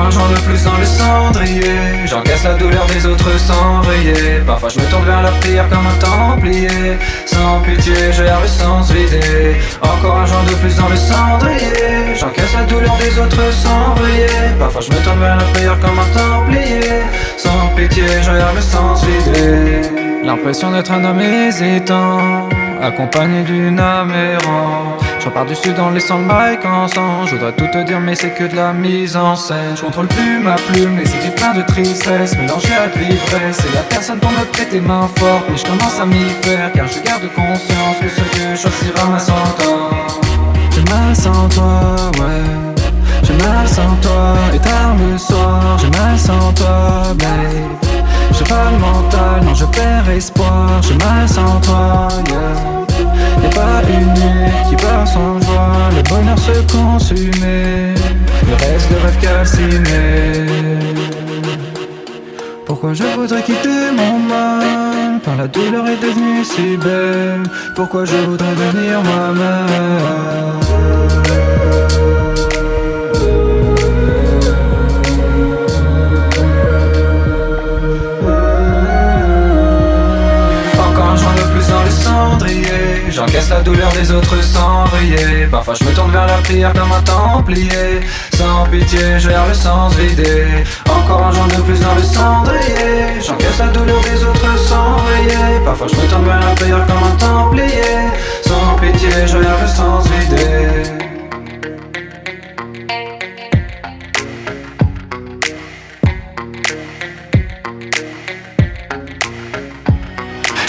Encore un jour de plus dans le cendrier. J'encaisse la douleur des autres sans veiller. Parfois je me tourne vers la prière comme un templier. Sans pitié, je garde le sens vidé. Encore un jour de plus dans le cendrier. J'encaisse la douleur des autres sans veiller. Parfois je me tourne vers la prière comme un templier. Sans pitié, je garde le sens vidé. L'impression d'être un homme hésitant, accompagné d'une âme errante. Je repars du sud en laissant le mic en sang. Je voudrais tout te dire mais c'est que de la mise en scène. Je contrôle plus ma plume, les écrits plein de tristesse mélangés à de l'ivresse. C'est la personne pour me prêter main forte, mais je commence à m'y faire. Car je garde conscience que ce Dieu choisira ma sentence. J'ai mal sans toi, ouais. J'ai mal sans toi, et tard le soir. J'ai mal sans toi, babe. J'ai pas le mental, non je perds espoir. J'ai mal sans toi, yeah. Y'a pas une nuit qui part sans joie. Le bonheur se consumait, le reste de rêve calciné. Pourquoi je voudrais quitter mon mal quand la douleur est devenue si belle? Pourquoi je voudrais devenir moi-même? J'encaisse la douleur des autres sans veiller. Parfois je me tourne vers la prière comme un templier. Sans pitié, je garde le sens vidé. Encore un jour de plus dans le cendrier. J'encaisse la douleur des autres sans veiller. Parfois je me tourne vers la prière comme un templier. Sans pitié, je garde le sens vidé.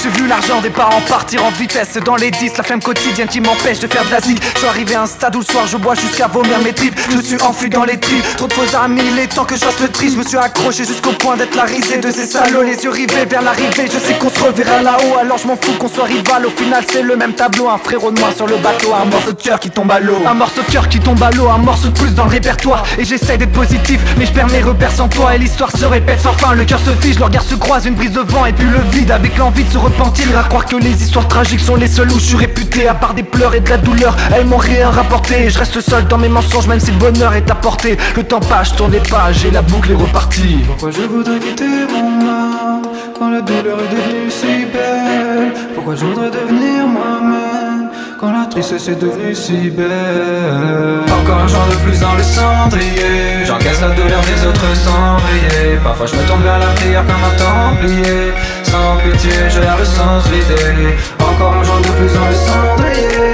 J'ai vu l'argent des parents partir en vitesse dans les 10. La flemme quotidienne qui m'empêche de faire de la zig. Je suis arrivé à un stade où le soir je bois jusqu'à vomir mes tripes. Je me suis enfui dans les tripes. Trop de faux amis, il est temps que je fasse le tri. Je me suis accroché jusqu'au point d'être la risée de ces salauds. Les yeux rivés vers l'arrivée, je sais qu'on se reverra là-haut. Alors je m'en fous qu'on soit rival. Au final c'est le même tableau. Un frérot de moi sur le bateau. Un morceau de cœur qui tombe à l'eau. Un morceau de cœur qui tombe à l'eau. Un morceau de plus dans le répertoire. Et j'essaie d'être positif mais je perds mes repères sans toi. Et l'histoire se répète sans fin. Le cœur se fige, le regard se croise. Une brise de vent et puis le vide. Avec l'envie de se repentir. À croire que les histoires tragiques sont les seules où je suis réputé. À part des pleurs et de la douleur, elles m'ont rien rapporté. Je reste seul dans mes mensonges même si le bonheur est à portée. Le temps passe, je tourne les pages et la boucle est repartie. Pourquoi je voudrais quitter mon âme quand la douleur est devenue si belle? Pourquoi je voudrais devenir moi-même quand la tristesse est devenue si belle? Encore un jour de plus dans le cendrier. J'encaisse la douleur des autres sans veiller. Parfois je me tourne vers la prière comme un templier. Sans pitié, je garde le sens vidé. Encore un jour de plus dans le cendrier.